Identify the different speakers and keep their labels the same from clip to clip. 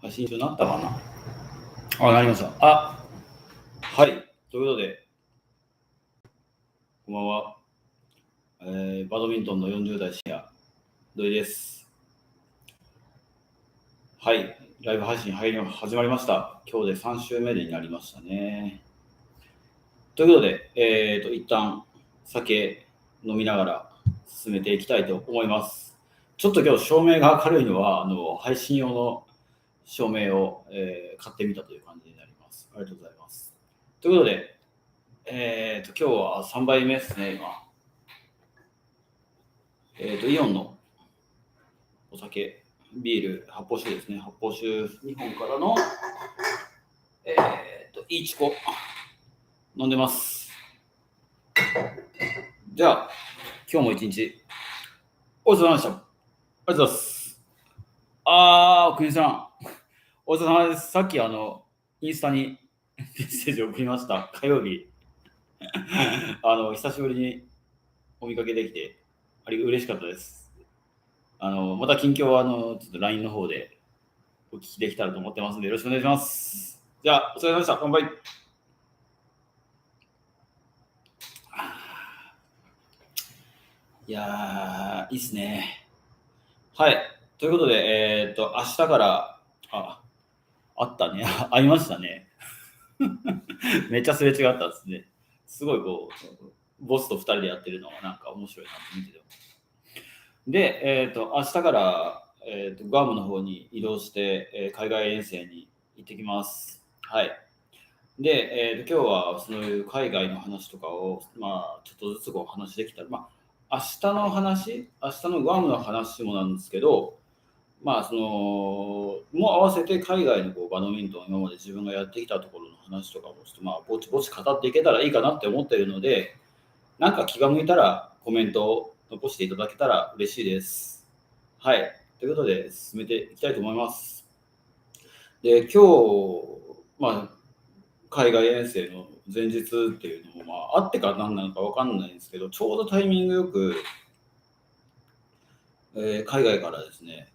Speaker 1: 配信中になったかな。なりました。はい。ということで、こんばんは。バドミントンの40代シニア、土井です。はい。ライブ配信始まりました。今日で3週目になりましたね。ということで、一旦酒飲みながら進めていきたいと思います。ちょっと今日照明が明るいのは、配信用の照明を、買ってみたという感じになります。ありがとうございます。ということで、今日は3杯目ですね、今。イオンのお酒、ビール、発泡酒ですね。発泡酒2本からの、いいチコ飲んでます。じゃあ、今日も一日、お疲れ様でした。ありがとうございます。国さん、お疲れ様です。さっきインスタにメッセージを送りました。火曜日。久しぶりにお見かけできて、嬉しかったです。また近況はちょっと LINE の方でお聞きできたらと思ってますので、よろしくお願いします。じゃあ、お疲れ様でした。乾杯。いやー、いいっすね。はい。ということで、明日から、あったね。会いましたね。めっちゃすれ違ったですね。すごいボスと2人でやってるのはなんか面白いなって見てて。で、明日から、グアムの方に移動して、海外遠征に行ってきます。はい。で、今日はそういう海外の話とかを、ちょっとずつお話できたら、明日のグアムの話もなんですけど、も合わせて海外のバドミントン、今まで自分がやってきたところの話とかも、ちょっとぼちぼち語っていけたらいいかなって思っているので、なんか気が向いたらコメントを残していただけたら嬉しいです。はい。ということで、進めていきたいと思います。で、今日、海外遠征の前日っていうのも、あってか何なのか分かんないんですけど、ちょうどタイミングよく、海外からですね、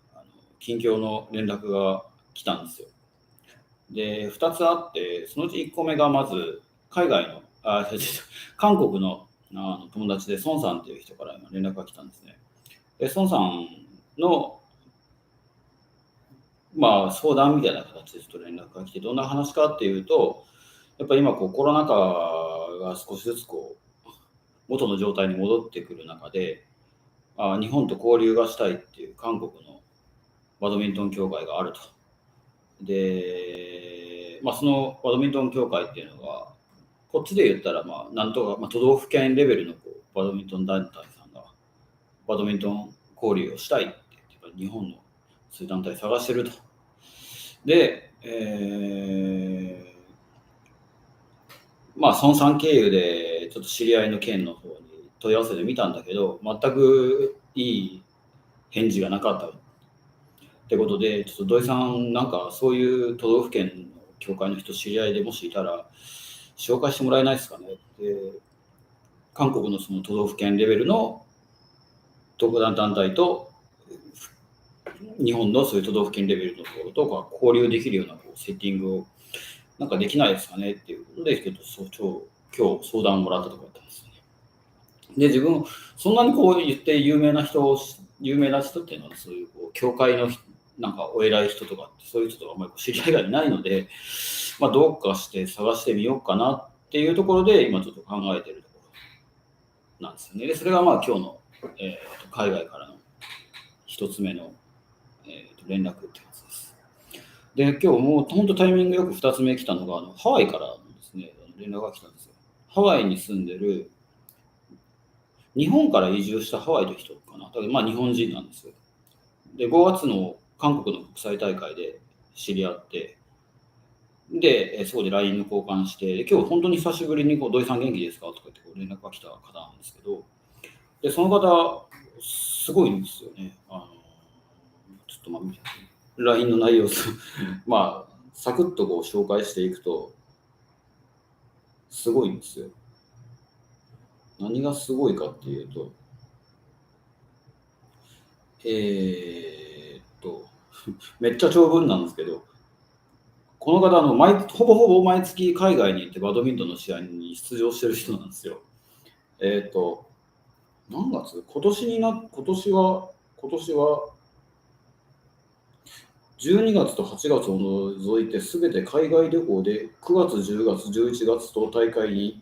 Speaker 1: 近況の連絡が来たんですよ。で、2つあって、そのうち1個目がまず、海外の、韓国の友達で、孫さんっていう人から連絡が来たんですね。で、孫さんの、相談みたいな形でちょっと連絡が来て、どんな話かっていうと、やっぱり今コロナ禍が少しずつ元の状態に戻ってくる中で、日本と交流がしたいっていう韓国のバドミントン協会があると。で、そのバドミントン協会っていうのは、こっちで言ったら、なんとか、都道府県レベルのバドミントン団体さんが、バドミントン交流をしたいって言って、日本のそういう団体探してると。で、孫さん経由で、ちょっと知り合いの県の方に問い合わせてみたんだけど、全くいい返事がなかったってことで、ちょっと土井さん、なんかそういう都道府県の協会の人知り合いでもしいたら、紹介してもらえないですかねって、韓国のその都道府県レベルの特段団体と、日本のそういう都道府県レベルのところと交流できるようなセッティングをなんかできないですかねっていうことで、今日相談をもらったところだったんですね。で、自分、そんなに言って有名な人っていうのは、そういう教会のなんかお偉い人とか、そういう人とかあんまり知り合いがいないので、どうかして探してみようかなっていうところで、今ちょっと考えているところなんですよね。で、それが今日の、海外からの一つ目の、連絡って感じです。で、今日もう本当タイミングよく2つ目来たのが、ハワイからですね、連絡が来たんですよ。ハワイに住んでる、日本から移住したハワイの人かな。日本人なんですよ。で、5月の韓国の国際大会で知り合って、で、そこで LINE の交換して、今日本当に久しぶりに土井さん元気ですかとか言って連絡が来た方なんですけど、で、その方、すごいんですよね。ちょっとLINE の内容サクッと紹介していくと、すごいんですよ。何がすごいかっていうと、めっちゃ長文なんですけど、この方ほぼほぼ毎月海外に行ってバドミントンの試合に出場してる人なんですよ。何月？今年は12月と8月を除いてすべて海外旅行で9月、10月、11月と大会に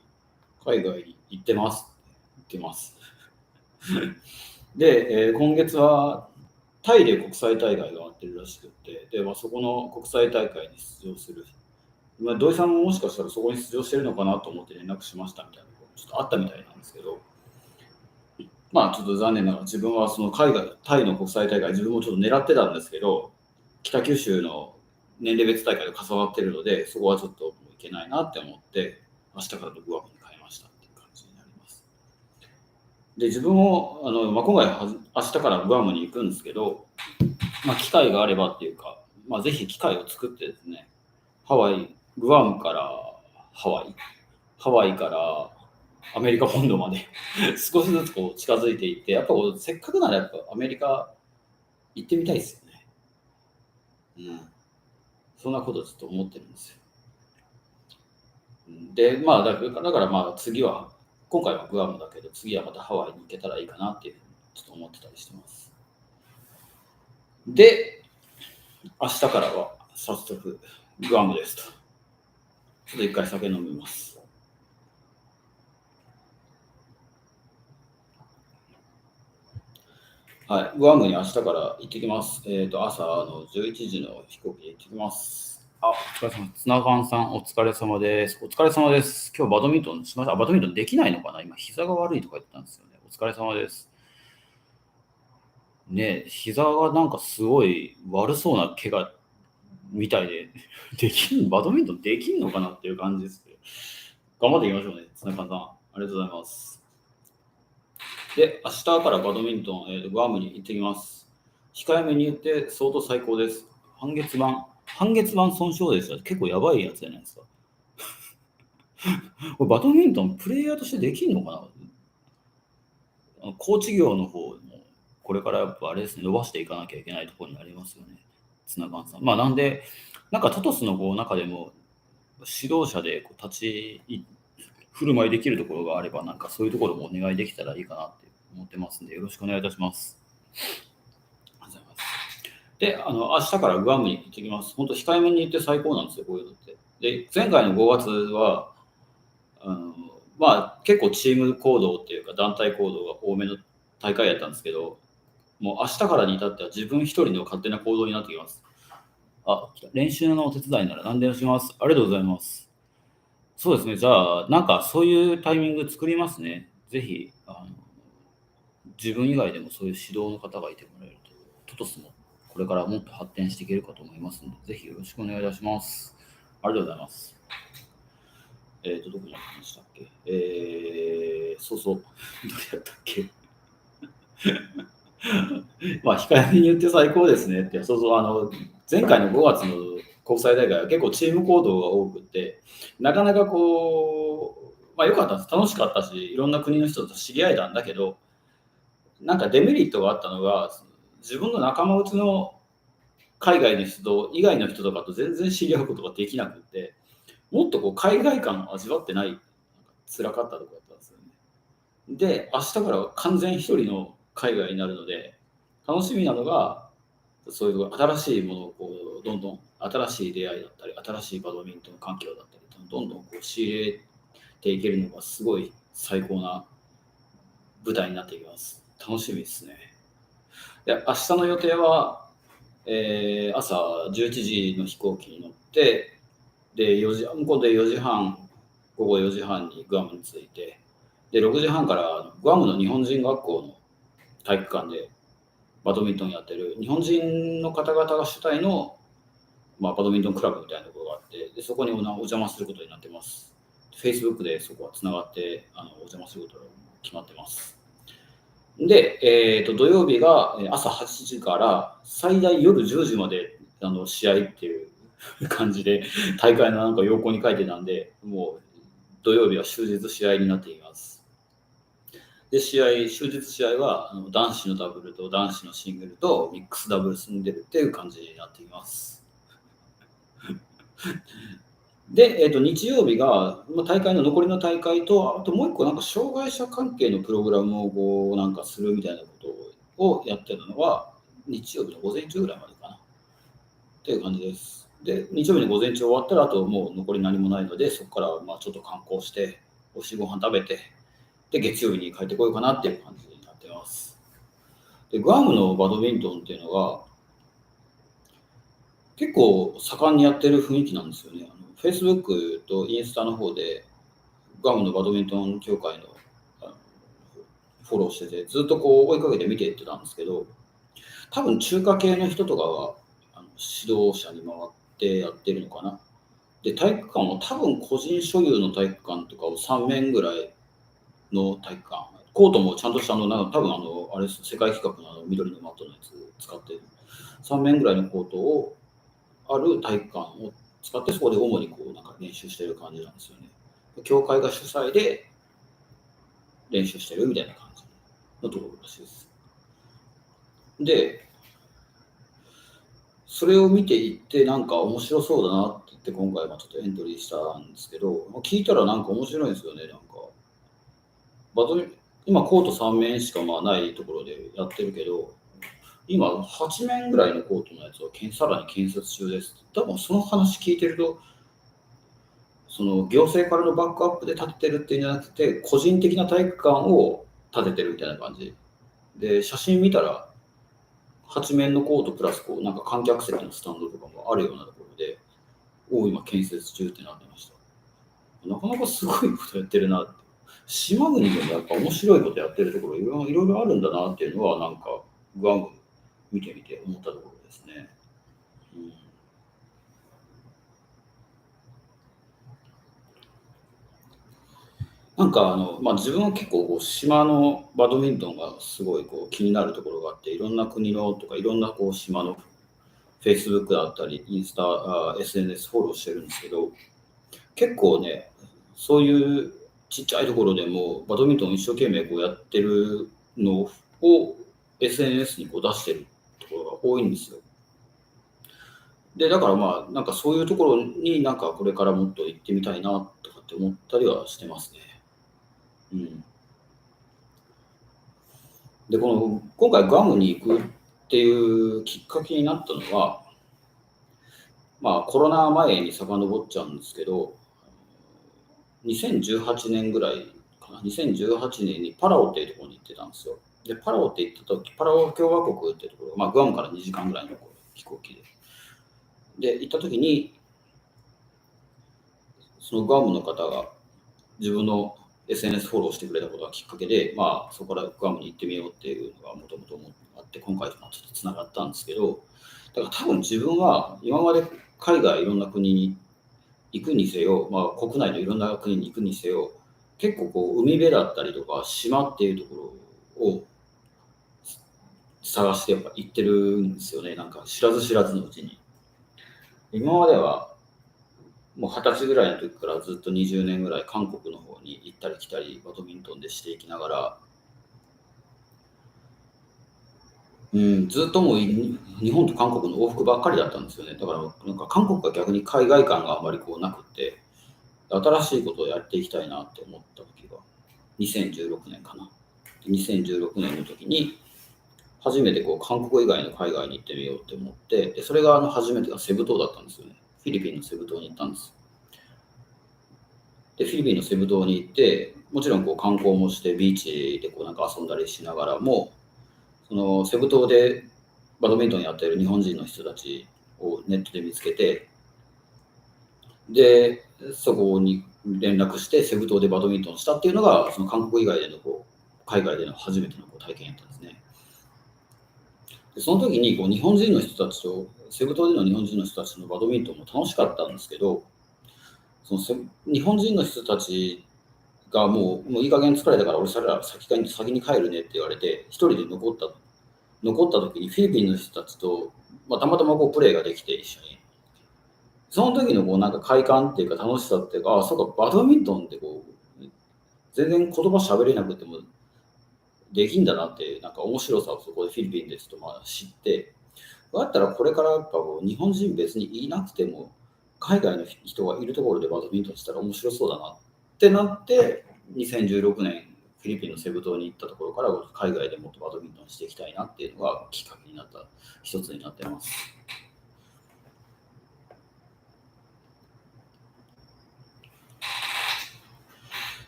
Speaker 1: 海外に行ってます。で、今月はタイで国際大会があってるらしくて、で、そこの国際大会に出場する。土井さんももしかしたらそこに出場してるのかなと思って連絡しましたみたいなことちょっとあったみたいなんですけど、ちょっと残念ながら自分はそのタイの国際大会、自分もちょっと狙ってたんですけど、北九州の年齢別大会で重なってるので、そこはちょっともういけないなって思って、明日からのグアムに変えましたっていう感じになります。で、自分も今回明日からグアムに行くんですけど、機会があればっていうか、ぜひ機会を作ってですね、グアムからハワイからアメリカ本土まで少しずつこう近づいていって、やっぱせっかくならやっぱアメリカ行ってみたいですよね。そんなことちょっと思ってるんですよ。で、だから次は、今回はグアムだけど、次はまたハワイに行けたらいいかなっていうふうにちょっと思ってたりしてます。で、明日からは早速グアムですと。ちょっと一回酒飲みます。はい、グアムに明日から行ってきます。朝の11時の飛行機で行ってきます。お疲れ様です。ツナガンさん、お疲れ様です。お疲れ様です。今日バドミントンしました。バドミントンできないのかな？今、膝が悪いとか言ってたんですよね。お疲れ様です。ね、膝がなんかすごい悪そうな怪我みたいで、バドミントンできんのかなっていう感じですけど、頑張っていきましょうね、ツナカンさん。ありがとうございます。で、明日からバドミントン、グアムに行ってきます。控えめに言って相当最高です。半月板損傷ですよ。結構やばいやつじゃないですか。これバドミントンプレイヤーとしてできんのかな？コーチ業の方も、これからやっぱあれですね、伸ばしていかなきゃいけないところになりますよね。ツナガンさん。なんで、なんかトトスの中でも、指導者で振る舞いできるところがあれば、なんかそういうところもお願いできたらいいかなって思ってますんで、よろしくお願いいたします。ありがとうございます。で、明日からグアムに行ってきます。本当控えめに言って最高なんですよ、こういうのって。で、前回の5月は、結構チーム行動っていうか団体行動が多めの大会やったんですけど、もう明日からに至っては自分一人の勝手な行動になってきます。練習のお手伝いなら何でもします。ありがとうございます。そうですね、じゃあ、なんかそういうタイミング作りますね。ぜひ、自分以外でもそういう指導の方がいてもらえると、トトスもこれからもっと発展していけるかと思いますので、ぜひよろしくお願いいたします。ありがとうございます。どこにありましたっけ？そうそう。どれやったっけ？控えめに言って最高ですねって、前回の5月の国際大会は結構チーム行動が多くて、なかなか良かったです。楽しかったし、いろんな国の人と知り合えたんだけど、なんかデメリットがあったのが、自分の仲間内の海外の人以外の人とかと全然知り合うことができなくて、もっと海外感を味わってない、辛かったところだったんですよね。で、明日からは完全一人の海外になるので、楽しみなのが、そういう新しいものをどんどん新しい出会いだったり、新しいバドミントン環境だったり、どんどん仕入れていけるのがすごい最高な舞台になっていきます。楽しみですね。で、明日の予定は、朝11時の飛行機に乗って、で、向こうで4時半、午後4時半にグアムに着いて、で、6時半からグアムの日本人学校の体育館でバドミントンやってる日本人の方々が主体の、バドミントンクラブみたいなところがあって、でそこにお邪魔することになってます。Facebook でそこはつながってお邪魔することが決まってます。で、土曜日が朝8時から最大夜10時まで試合っていう感じで大会のなんか要項に書いてたんで、もう土曜日は終日試合になっています。で、終日試合は男子のダブルと男子のシングルとミックスダブルスに出るっていう感じになっています。で、日曜日が、大会の残りの大会と、あともう一個なんか障害者関係のプログラムをこうなんかするみたいなことをやってるのは、日曜日の午前中ぐらいまでかなっていう感じです。で、日曜日の午前中終わったら、あともう残り何もないので、そこからまあちょっと観光して、おしご飯食べて、で、月曜日に帰ってこようかなっていう感じになってます。で、グアムのバドミントンっていうのが、結構盛んにやってる雰囲気なんですよね。Facebook とインスタの方で、グアムのバドミントン協会のフォローしてて、ずっとこう追いかけて見ていってたんですけど、多分中華系の人とかが指導者に回ってやってるのかな。で、体育館も多分個人所有の体育館とかを3面ぐらいの体育館、コートもちゃんとしたなんか多分あれです、世界規格の緑のマットのやつ使ってる3面ぐらいのコートをある体育館を使って、そこで主にこうなんか練習してる感じなんですよね。協会が主催で練習してるみたいな感じのところらしいです。で、それを見ていってなんか面白そうだなって言って今回ちょっとエントリーしたんですけど、聞いたらなんか面白いんですよね。なんかバドミ今コート3面しかないところでやってるけど、今8面ぐらいのコートのやつをさらに建設中です。多分その話聞いてると、その行政からのバックアップで建ててるっていうんじゃなくて、個人的な体育館を建ててるみたいな感じで、写真見たら8面のコートプラスこうなんか観客席のスタンドとかもあるようなところで、今建設中ってなってました。なかなかすごいことやってるなって。島国でもやっぱ面白いことやってるところいろいろあるんだなっていうのはなんかグアム見てみて思ったところですね。うん、なんか自分は結構こう島のバドミントンがすごいこう気になるところがあって、いろんな国のとかいろんなこう島の Facebook だったりインスタ、SNS フォローしてるんですけど、結構ね、そういうちっちゃいところでもバドミントンを一生懸命こうやってるのを SNS にこう出してるところが多いんですよ。で、だからなんかそういうところになんかこれからもっと行ってみたいなとかって思ったりはしてますね。うん。で、今回グアムに行くっていうきっかけになったのは、コロナ前に遡っちゃうんですけど、2018年ぐらいかな、2018年にパラオっていうところに行ってたんですよ。で、パラオって行った時、パラオ共和国っていうところ、グアムから2時間ぐらいの飛行機で。で、行った時に、そのグアムの方が自分の SNS フォローしてくれたことがきっかけで、そこからグアムに行ってみようっていうのがもともとあって、今回とちょっとつながったんですけど、だから多分自分は今まで海外いろんな国に行くにせよ、国内のいろんな国に行くにせよ、結構こう海辺だったりとか島っていうところを探してやっぱ行ってるんですよね。なんか知らず知らずのうちに。今まではもう20歳ぐらいの時からずっと20年ぐらい韓国の方に行ったり来たりバドミントンでしていきながら、ずっともう日本と韓国の往復ばっかりだったんですよね。だからなんか韓国が逆に海外感があんまりこうなくて、新しいことをやっていきたいなって思った時が2016年かな。2016年の時に初めてこう韓国以外の海外に行ってみようって思って、でそれが初めてがセブ島だったんですよね。フィリピンのセブ島に行ったんです。で、フィリピンのセブ島に行って、もちろんこう観光もしてビーチでこうなんか遊んだりしながらも、そのセブ島でバドミントンやってる日本人の人たちをネットで見つけて、で、そこに連絡してセブ島でバドミントンしたっていうのが、その韓国以外での海外での初めての体験やったんですね。でその時に日本人の人たちと、セブ島での日本人の人たちのバドミントンも楽しかったんですけど、その日本人の人たちがもういい加減疲れたから俺ら先に帰るねって言われて、一人で残った時にフィリピンの人たちと、たまたまプレーができて一緒に。その時のなんか快感っていうか楽しさっていうか、そうか、バドミントンって全然言葉喋れなくてもできんだなって、なんか面白さをそこでフィリピンですと知って、だったらこれからやっぱ日本人別にいなくても、海外の人がいるところでバドミントンしたら面白そうだなってなって、2016年フィリピンのセブ島に行ったところから海外でもっとバドミントンしていきたいなっていうのがきっかけになった一つになってます。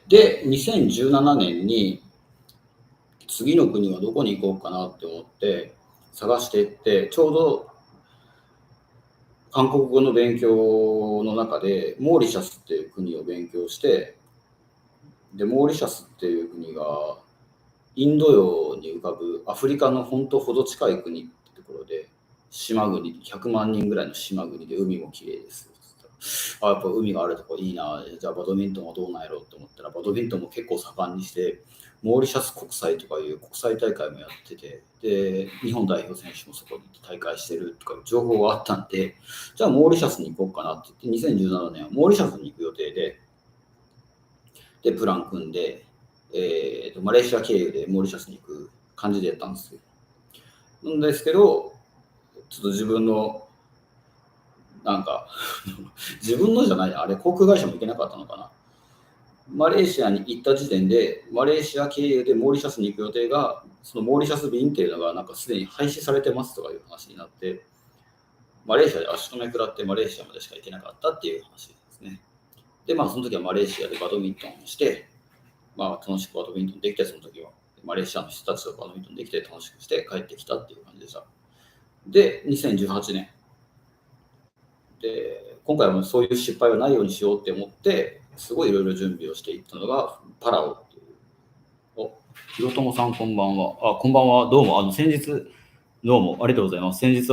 Speaker 1: で、2017年に次の国はどこに行こうかなって思って探していって、ちょうど韓国語の勉強の中でモーリシャスっていう国を勉強して、でモーリシャスっていう国がインド洋に浮かぶアフリカの本当ほど近い国ってところで、島国、100万人ぐらいの島国で海もきれいです。やっぱ海があるとこいいな、じゃあバドミントンはどうなんやろうと思ったら、バドミントンも結構盛んにして、モーリシャス国際とかいう国際大会もやってて、で日本代表選手もそこに大会してるとかいう情報があったんで、じゃあモーリシャスに行こうかなって言って、2017年はモーリシャスに行く予定でプラン組んで、マレーシア経由でモーリシャスに行く感じでやったんですよ。なんですけど、ちょっと自分のなんか自分のじゃない、あれ航空会社も行けなかったのかな。マレーシアに行った時点でマレーシア経由でモーリシャスに行く予定が、そのモーリシャス便っていうのがなんかすでに廃止されてますとかいう話になって、マレーシアで足止め食らってマレーシアまでしか行けなかったっていう話ですね。でその時はマレーシアでバドミントンをして、楽しくバドミントンできて、その時はマレーシアの人たちとバドミントンできて楽しくして帰ってきたっていう感じでした。で、2018年で、今回もそういう失敗はないようにしようって思って、すごいいろいろ準備をしていったのがパラオっていう。お、ひろともさんこんばんは。こんばんは。どうも、先日、どうもありがとうございます。先日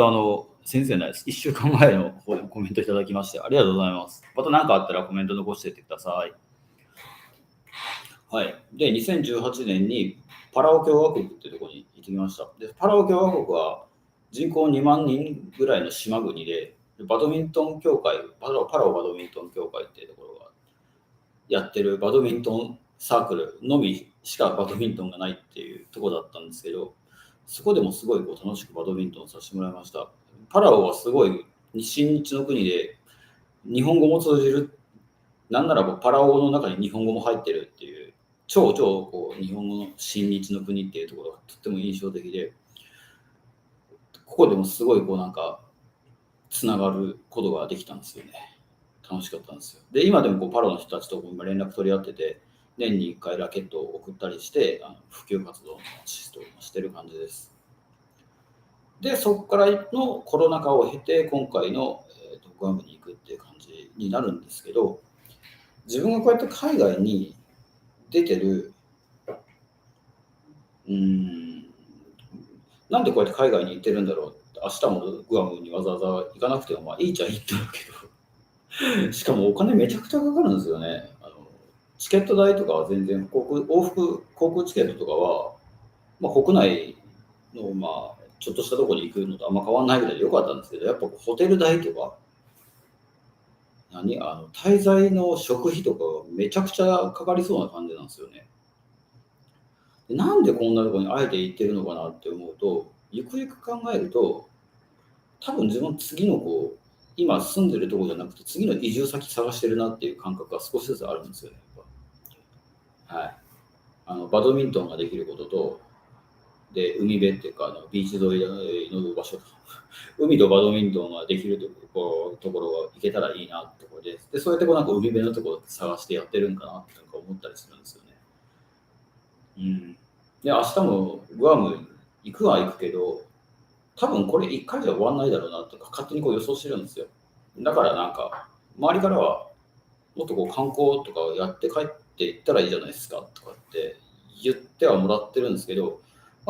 Speaker 1: 先日じゃないです。1週間前の方でコメントいただきまして、ありがとうございます。また何かあったらコメント残していってください。はい。で、2018年にパラオ共和国っていうところに行ってきました。で、パラオ共和国は人口2万人ぐらいの島国で、バドミントン協会、パラオバドミントン協会っていうところがやってるバドミントンサークルのみしかバドミントンがないっていうところだったんですけど、そこでもすごい楽しくバドミントンさせてもらいました。パラオはすごい親日の国で、日本語も通じる、なんならパラオ語の中に日本語も入ってるっていう、超日本語の親日の国っていうところがとっても印象的で、ここでもすごいつながることができたんですよね。楽しかったんですよ。で、今でもパラオの人たちと今連絡取り合ってて、年に1回ラケットを送ったりして、普及活動のアシストをしてる感じです。で、そこからのコロナ禍を経て、今回の、グアムに行くっていう感じになるんですけど、自分がこうやって海外に出てる、なんでこうやって海外に行ってるんだろうって、明日もグアムにわざわざ行かなくてもいいっちゃいいんだろうけど、しかもお金めちゃくちゃかかるんですよね。チケット代とかは全然、往復航空チケットとかは、国内の、ちょっとしたところに行くのとあんま変わらないぐらいで良かったんですけど、やっぱホテル代とか、滞在の食費とかがめちゃくちゃかかりそうな感じなんですよね。でなんでこんなところにあえて行ってるのかなって思うと、ゆくゆく考えると、多分自分次の今住んでるところじゃなくて、次の移住先探してるなっていう感覚が少しずつあるんですよね。はい。バドミントンができることと、で、海辺っていうか、ビーチ沿いの場所と、海とバドミントンができるところが行けたらいいなってところで、そうやって海辺のところ探してやってるんかなって思ったりするんですよね。で、明日もグアム行くは行くけど、多分これ1回じゃ終わんないだろうなとか勝手に予想してるんですよ。だから周りからはもっと観光とかやって帰っていったらいいじゃないですかとかって言ってはもらってるんですけど、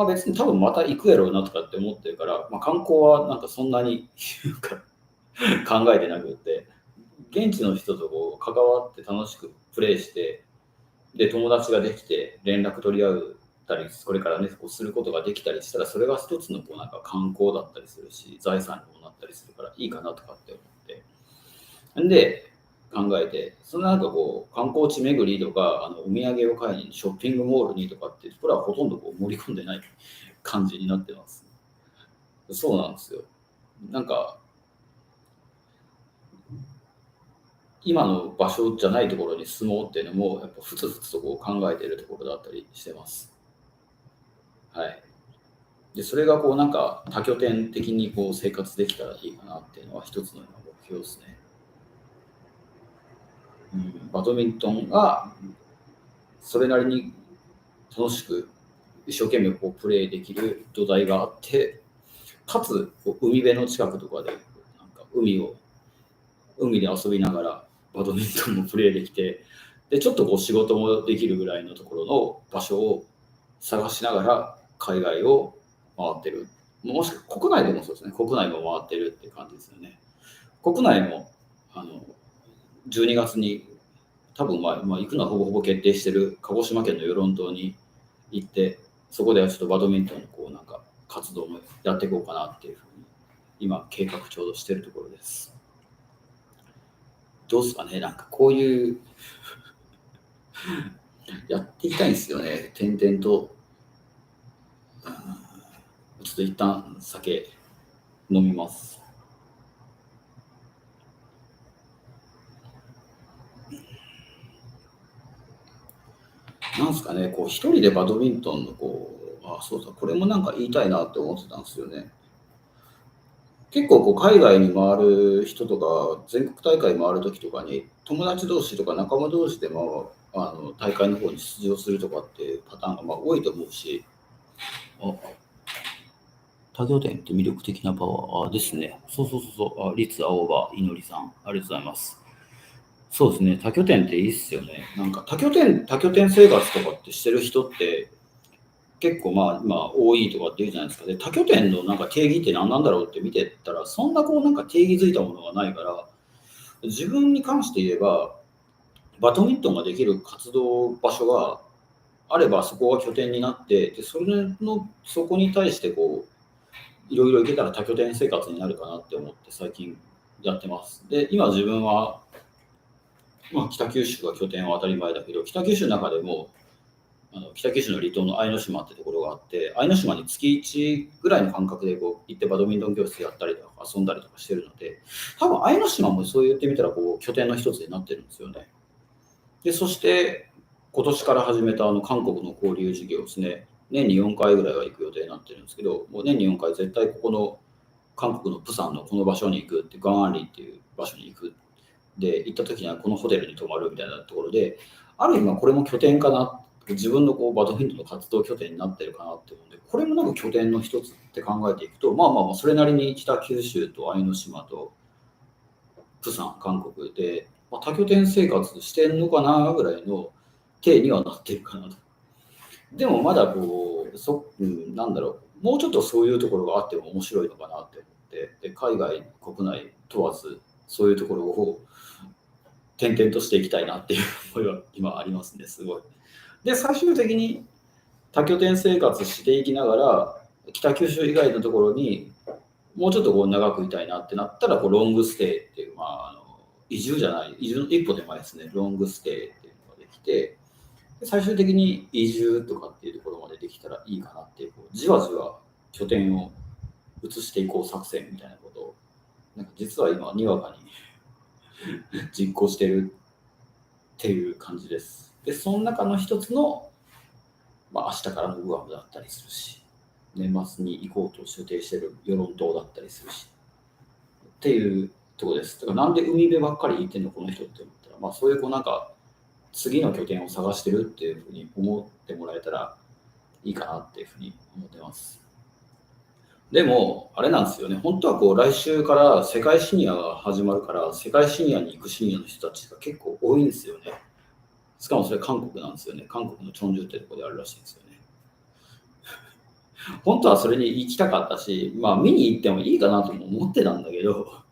Speaker 1: 別に多分また行くやろうなとかって思ってるから、観光はそんなに考えてなくって、現地の人と関わって楽しくプレイして、で、友達ができて連絡取り合うたり、これからね、することができたりしたら、それが一つの観光だったりするし、財産にもなったりするからいいかなとかって思って。で、考えて、その観光地巡りとか、お土産を買いにショッピングモールにとかっていうところはほとんど盛り込んでない感じになってます。そうなんですよ。今の場所じゃないところに住もうっていうのも、やっぱふつふつとこう考えているところだったりしてます。はい。で、それがこうなんか多拠点的にこう生活できたらいいかなっていうのは一つの目標ですね。バドミントンがそれなりに楽しく一生懸命こうプレーできる土台があって、かつ海辺の近くとかでなんか海で遊びながらバドミントンもプレーできて、でちょっとこう仕事もできるぐらいのところの場所を探しながら海外を回ってる。もしくは国内でもそうですね。国内も回ってるって感じですよね。国内も12月に多分行くのはほぼほぼ決定してる鹿児島県の与論島に行って、そこではちょっとバドミントンのこうなんか活動もやっていこうかなっていうふうに今計画ちょうどしてるところです。どうですかね、なんかこういうやっていきたいんですよね、点々と。ちょっと一旦酒飲みます。なんですかね、こう一人でバドミントンのそうだ、これもなんか言いたいなって思ってたんですよね。結構こう海外に回る人とか、全国大会回るときとかに、友達同士とか仲間同士でも大会の方に出場するとかっていうパターンが多いと思うし、多拠点って魅力的なパワーですね。そうそうそうそう、立青葉いのりさん、ありがとうございます。そうですね、多拠点っていいっすよね。なんか多拠点生活とかってしてる人って結構今多いとかって言うじゃないですか。で、多拠点のなんか定義って何なんだろうって見てったら、そんなこうなんか定義づいたものがないから、自分に関して言えば、バドミントンができる活動場所があれば、そこが拠点になって、で、そこに対してこう、いろいろ行けたら多拠点生活になるかなって思って最近やってます。で、今自分は、北九州が拠点は当たり前だけど、北九州の中でも北九州の離島の愛の島ってところがあって、愛の島に月1ぐらいの感覚でこう行ってバドミントン教室やったりとか遊んだりとかしてるので、多分愛の島もそう言ってみたらこう拠点の一つになってるんですよね。で、そして今年から始めた韓国の交流事業ですね。年に4回ぐらいは行く予定になってるんですけど、もう年に4回絶対ここの韓国のプサンのこの場所に行くって、ガンアンリっていう場所に行く。で、行った時にはこのホテルに泊まるみたいなところで、ある意味これも拠点かな、自分のこうバドミントンの活動拠点になってるかなって思うんで、これもなんか拠点の一つって考えていくと、それなりに北九州と愛の島とプサン、韓国で、多拠点生活してんのかなぐらいの体にはなってるかなと。でもまだなんだろう、もうちょっとそういうところがあっても面白いのかなって思って、で海外、国内問わず、そういうところを転々としていきたいなっていう思いは今ありますね、すごい。で、最終的に多拠点生活していきながら、北九州以外のところにもうちょっとこう長くいたいなってなったら、ロングステイっていう、移住じゃない、移住の一歩手前ですね、ロングステイっていうのができて、最終的に移住とかっていうところまでできたらいいかなっていう、じわじわ拠点を移していこう作戦みたいなことを、なんか実は今、にわかに実行してるっていう感じです。で、その中の一つの、明日からのグアムだったりするし、年末に行こうと予定してる与論島だったりするし、っていうところです。だからなんで海辺ばっかり行ってんのこの人って思ったら、そういうなんか次の拠点を探してるっていうふうに思ってもらえたらいいかなっていうふうに思ってます。でも、あれなんですよね、本当は来週から世界シニアが始まるから、世界シニアに行くシニアの人たちが結構多いんですよね。しかもそれ韓国なんですよね。韓国のチョンジュってところであるらしいんですよね。本当はそれに行きたかったし、見に行ってもいいかなとも思ってたんだけど、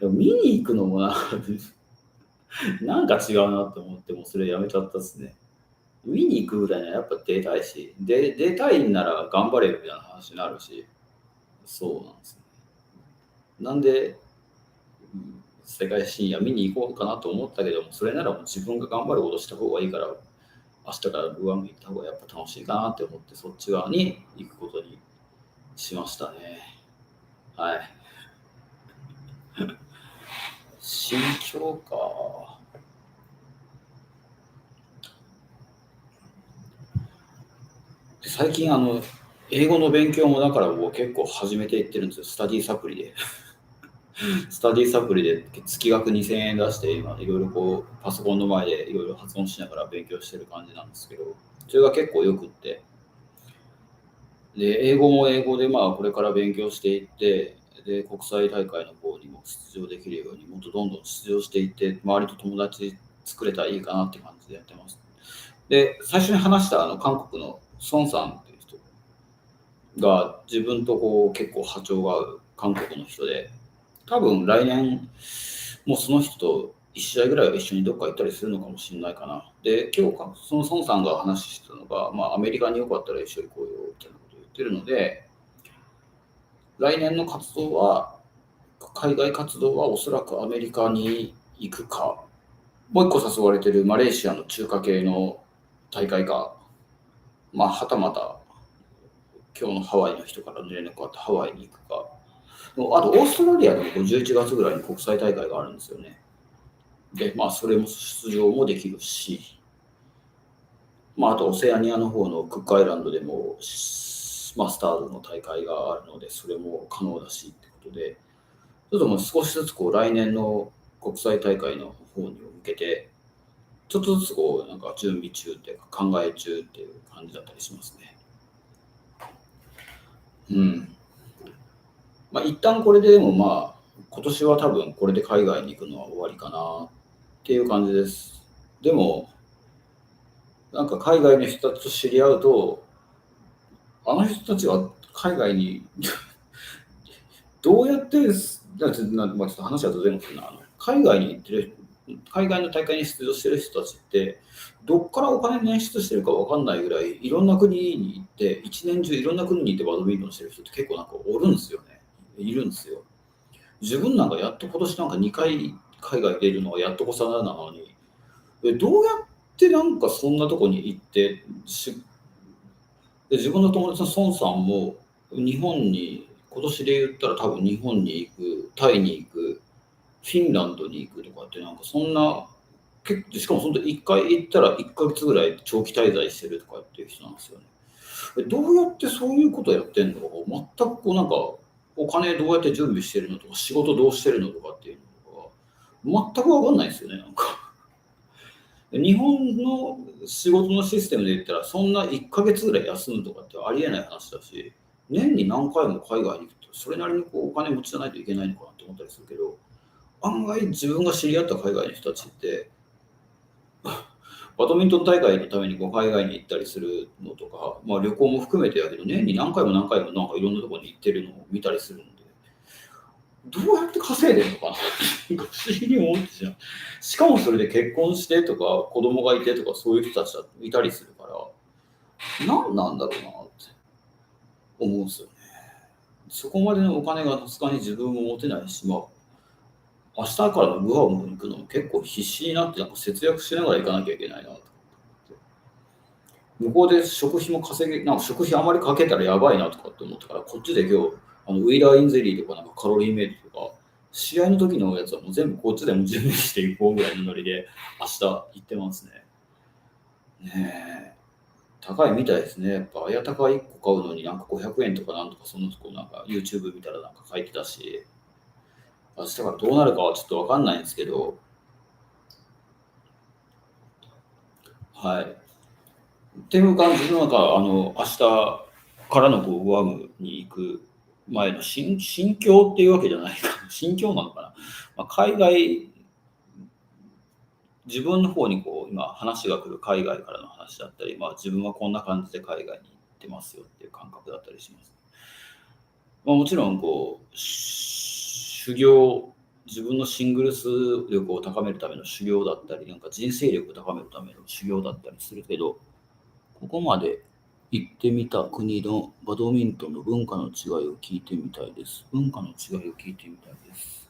Speaker 1: 見に行くのもなんか違うなと思って、もうそれやめちゃったっすね。見に行くぐらいならやっぱ出たいし、出たいんなら頑張れよみたいな話になるし、そうなんですよ。なんで、世界深夜見に行こうかなと思ったけども、それならもう自分が頑張ることした方がいいから、明日からグアム行った方がやっぱ楽しいかなって思って、そっち側に行くことにしましたね。はい。心境か。最近英語の勉強もだからもう結構始めていってるんですよ。スタディサプリで。スタディサプリで月額2000円出して今いろいろこうパソコンの前でいろいろ発音しながら勉強してる感じなんですけど、それが結構よくって。で、英語も英語でまあこれから勉強していって、で、国際大会の方にも出場できるようにもっとどんどん出場していって、周りと友達作れたらいいかなって感じでやってます。で、最初に話した韓国の孫さんっていう人が自分とこう結構波長が合う韓国の人で、多分来年もうその人と1試合ぐらいは一緒にどっか行ったりするのかもしれないかな。で、今日その孫さんが話してたのが、まあ、アメリカによかったら一緒に行こうよみたいなことを言ってるので、来年の活動は、海外活動はおそらくアメリカに行くか、もう一個誘われてるマレーシアの中華系の大会か、まあ、はたまた今日のハワイの人から連絡があってハワイに行くか、あとオーストラリアでも11月ぐらいに国際大会があるんですよね。で、まあ、それも出場もできるし、まあ、あとオセアニアの方のクックアイランドでもマスターズの大会があるので、それも可能だしってことで、ちょっともう少しずつこう来年の国際大会の方に向けて、ちょっとずつこうなんか準備中っていうか考え中っていう感じだったりしますね。うん。まあ一旦これでもまあ今年は多分これで海外に行くのは終わりかなっていう感じです。でもなんか海外の人たちと知り合うと、あの人たちは海外にどうやって、まあ、ちょっと話はずれますけど、海外に行ってる、海外の大会に出場してる人たちって、どっからお金捻出してるか分かんないぐらい、いろんな国に行って、一年中いろんな国に行ってバドミントンしてる人って結構なんかおるんですよね。いるんですよ。自分なんかやっと今年なんか2回海外出るのがやっとこさなのに、どうやってなんかそんなとこに行ってで、自分の友達の孫さんも日本に、今年で言ったら多分日本に行く、タイに行く、フィンランドに行くとかって、なんかそんな、しかもその1回行ったら1ヶ月ぐらい長期滞在してるとかっていう人なんですよね。どうやってそういうことやってんのか、全くこうなんか、お金どうやって準備してるのとか、仕事どうしてるのとかっていうのが、全くわかんないですよね、なんか。日本の仕事のシステムで言ったら、そんな1ヶ月ぐらい休むとかってありえない話だし、年に何回も海外に行くと、それなりにこうお金持ちじゃないといけないのかなって思ったりするけど、案外自分が知り合った海外の人たちって、バドミントン大会のためにこう海外に行ったりするのとか、まあ、旅行も含めてやけど、年に何回も何回もなんかいろんなところに行ってるのを見たりするんで、どうやって稼いでるのかな不思議に思ってしまう。しかもそれで結婚してとか子供がいてとかそういう人たちがいたりするから、何なんだろうなって思うんですよね。そこまでのお金がさすがに自分も持てないし、まあ、明日からのグアムに行くのも結構必死になってなんか節約しながら行かなきゃいけないなと。向こうで食費もなんか食費あまりかけたらやばいなとかって思ったから、こっちで今日、ウィーラーインゼリーとかなんかカロリーメイトとか、試合の時のやつはもう全部こっちでも準備していこうぐらいのノリで明日行ってますね。ねえ。高いみたいですね。やっぱ、綾鷹1個買うのになんか500円とかなんとかそのとこなんか YouTube 見たらなんか書いてたし、明日からどうなるかはちょっとわかんないんですけど、はい。っていう感じのなんか、明日からのこうグアムに行く前の心境っていうわけじゃないか。心境なのかな。まあ、海外、自分の方にこう今話が来る海外からの話だったり、まあ、自分はこんな感じで海外に行ってますよっていう感覚だったりします。まあ、もちろんこう修行、自分のシングルス力を高めるための修行だったり、なんか人生力を高めるための修行だったりするけど、ここまで行ってみた国のバドミントンの文化の違いを聞いてみたいです。文化の違いを聞いてみたいです。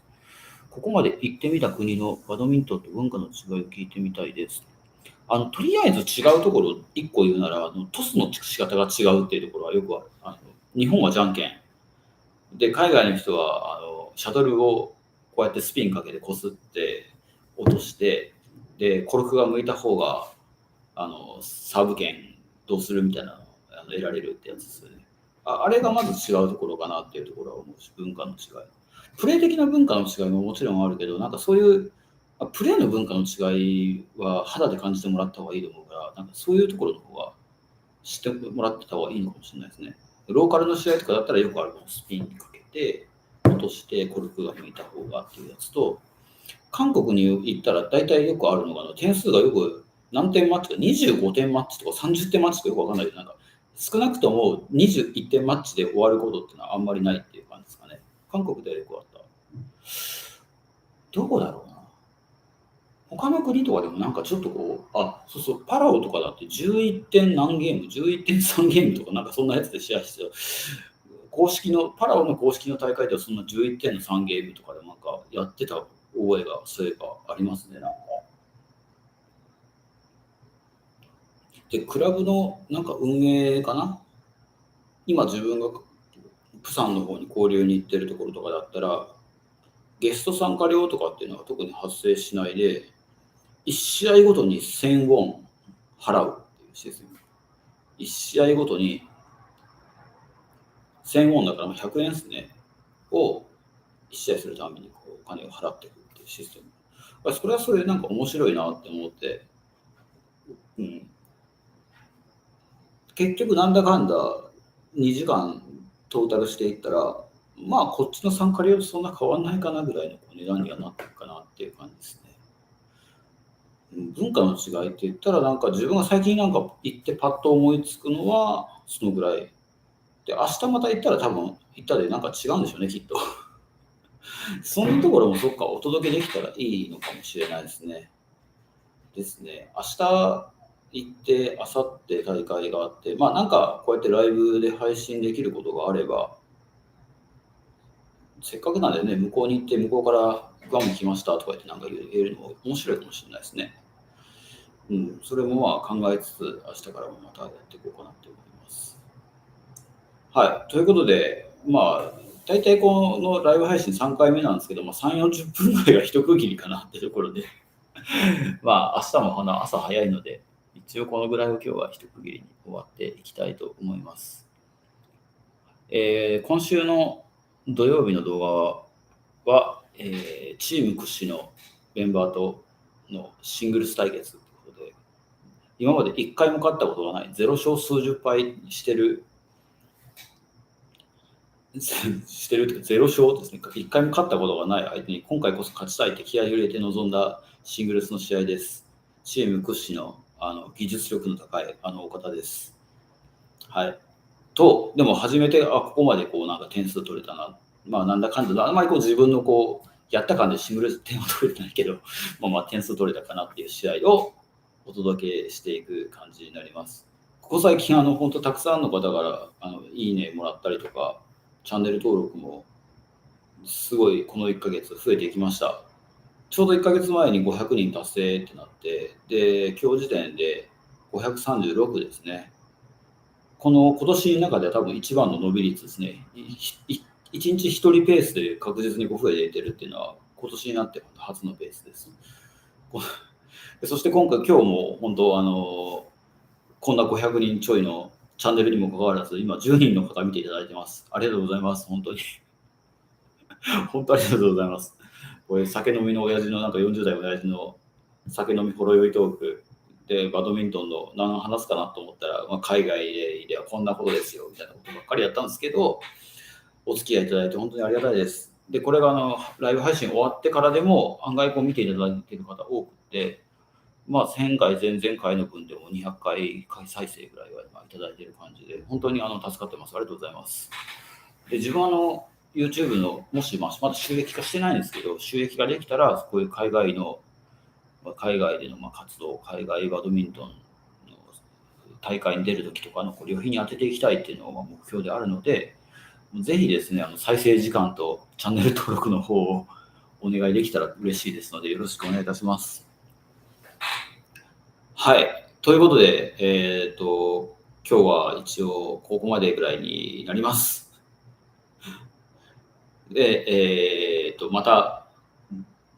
Speaker 1: ここまで行ってみた国のバドミントンと文化の違いを聞いてみたいです。とりあえず違うところ1個言うなら、トスの仕方が違うっていうところはよくある。日本はじゃんけん。で、海外の人はシャトルをこうやってスピンかけてこすって落として、でコルクが向いた方がサーブ権どうするみたいなのを得られるってやつですよね。あれがまず違うところかなっていうところは思うし、文化の違い。プレー的な文化の違いももちろんあるけど、なんかそういうプレーの文化の違いは肌で感じてもらった方がいいと思うから、なんかそういうところの方が知ってもらってた方がいいのかもしれないですね。ローカルの試合とかだったらよくあるのスピンかけて落としてコルクが向いた方がっていうやつと、韓国に行ったら大体よくあるのが点数がよく何点マッチか25点マッチとか30点マッチとかよくわかんないけど、なんか少なくとも21点マッチで終わることっていうのはあんまりないっていう感じですかね。韓国ではよくあった。どこだろうな。他の国とかでもなんかちょっとそうそう、パラオとかだって11点何ゲーム、11点3ゲームとかなんかそんなやつで試合してた。パラオの公式の大会ではそんな11点の3ゲームとかでなんかやってた覚えがそういえばありますね、なんか。で、クラブのなんか運営かな、今自分がプサンの方に交流に行ってるところとかだったら、ゲスト参加料とかっていうのは特に発生しないで、1試合ごとに1000ウォン払うっていうシステム。1試合ごとに1000ウォンだから100円ですね。を1試合するためにお金を払っていくっていうシステム。それはそれでなんか面白いなって思って、結局なんだかんだ2時間トータルしていったら、まあこっちの参加料とそんな変わんないかなぐらいの値段にはなってるかなっていう感じですね。文化の違いって言ったら、なんか自分が最近なんか行ってパッと思いつくのはそのぐらいで、明日また行ったら多分行ったでなんか違うんでしょうね、きっと。そんなところもそっか、お届けできたらいいのかもしれないですね。ですね。明日行って、明後日大会があって、まあなんかこうやってライブで配信できることがあれば、せっかくなんでね、向こうに行って、向こうからグアム来ましたとか言ってなんか言えるのも面白いかもしれないですね。それもまあ考えつつ、明日からもまたやっていこうかなと思います。はい。ということで、まあ、大体このライブ配信3回目なんですけど、まあ、3、40分ぐらいが一区切りかなってところで、まあ、明日も朝早いので、一応このぐらいを今日は一区切りに終わっていきたいと思います。今週の土曜日の動画は、チーム屈指のメンバーとのシングルス対決ということで、今まで1回も勝ったことがない、0勝数十敗してるというか、0勝ですね。1回も勝ったことがない相手に今回こそ勝ちたいって気合いを入れて臨んだシングルスの試合です。チーム屈指の技術力の高いお方です。はい。でも初めてここまでなんか点数取れたな。まあなんだかんだ、あんまり自分のやった感でシングルス点を取れてないけど、まあ点数取れたかなっていう試合をお届けしていく感じになります。ここ最近本当たくさんの方からいいねもらったりとか、チャンネル登録もすごいこの1ヶ月増えていきました。ちょうど1ヶ月前に500人達成ってなって、で、今日時点で536ですね。今年の中では多分一番の伸び率ですね。1日1人ペースで確実に増えていってるっていうのは、今年になって初のペースです。そして今日も本当、こんな500人ちょいのチャンネルにもかかわらず、今10人の方見ていただいてます。ありがとうございます。本当に。本当ありがとうございます。これ酒飲みの親父のなんか40代の親父の酒飲みほろ酔いトークでバドミントンの何話すかなと思ったら、海外ではこんなことですよみたいなことばっかりやったんですけど、お付き合いいただいて本当にありがたいです。で、これがライブ配信終わってからでも案外見ていただいている方多くて、まあ、前回、前々回の分でも200回再生ぐらいはいただいている感じで、本当に助かってます。ありがとうございます。で、自分YouTube の、もしまだ収益化してないんですけど、収益ができたら、こういう海外での活動、海外バドミントンの大会に出るときとかの旅費に当てていきたいっていうのが目標であるので、ぜひですね、再生時間とチャンネル登録の方をお願いできたら嬉しいですので、よろしくお願いいたします。はい。ということで、今日は一応ここまでぐらいになります。で、また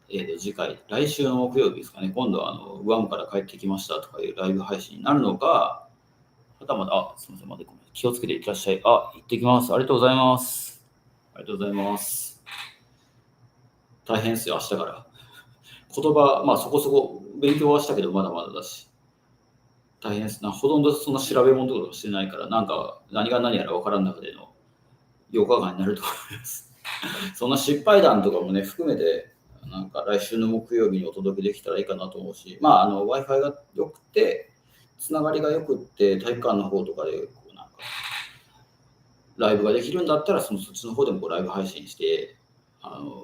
Speaker 1: 次回、来週の木曜日ですかね、今度はグアムから帰ってきましたとかいうライブ配信になるのか、またまた、すみません、まだ気をつけていってらっしゃい。行ってきます。ありがとうございます。ありがとうございます。大変ですよ、明日から。言葉、まあそこそこ勉強はしたけど、まだまだだし。大変ですな。ほとんどそんな調べ物とかしてないから、なんか何が何やら分からん中での8日間になると思います。そんな失敗談とかもね、含めて、なんか来週の木曜日にお届けできたらいいかなと思うし、まあ、Wi-Fi が良くて、つながりが良くって、体育館の方とかで、なんか、ライブができるんだったら、そっちの方でもライブ配信して、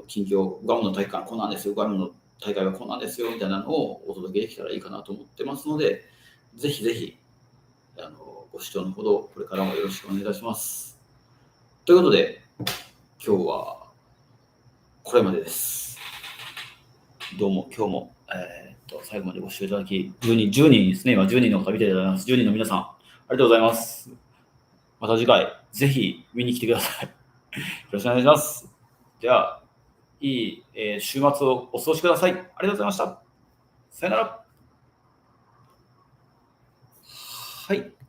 Speaker 1: 近況、グアムの体育館こんなんですよ、グアムの大会はこんなんですよ、みたいなのをお届けできたらいいかなと思ってますので、ぜひぜひ、ご視聴のほど、これからもよろしくお願いいたします。ということで、今日はこれまでです。どうも、今日も、最後までご視聴いただき、10人ですね、今10人の方見ていただいてます。10人の皆さん、ありがとうございます。また次回、ぜひ見に来てください。よろしくお願いします。では、いい、週末をお過ごしください。ありがとうございました。さよなら。はい。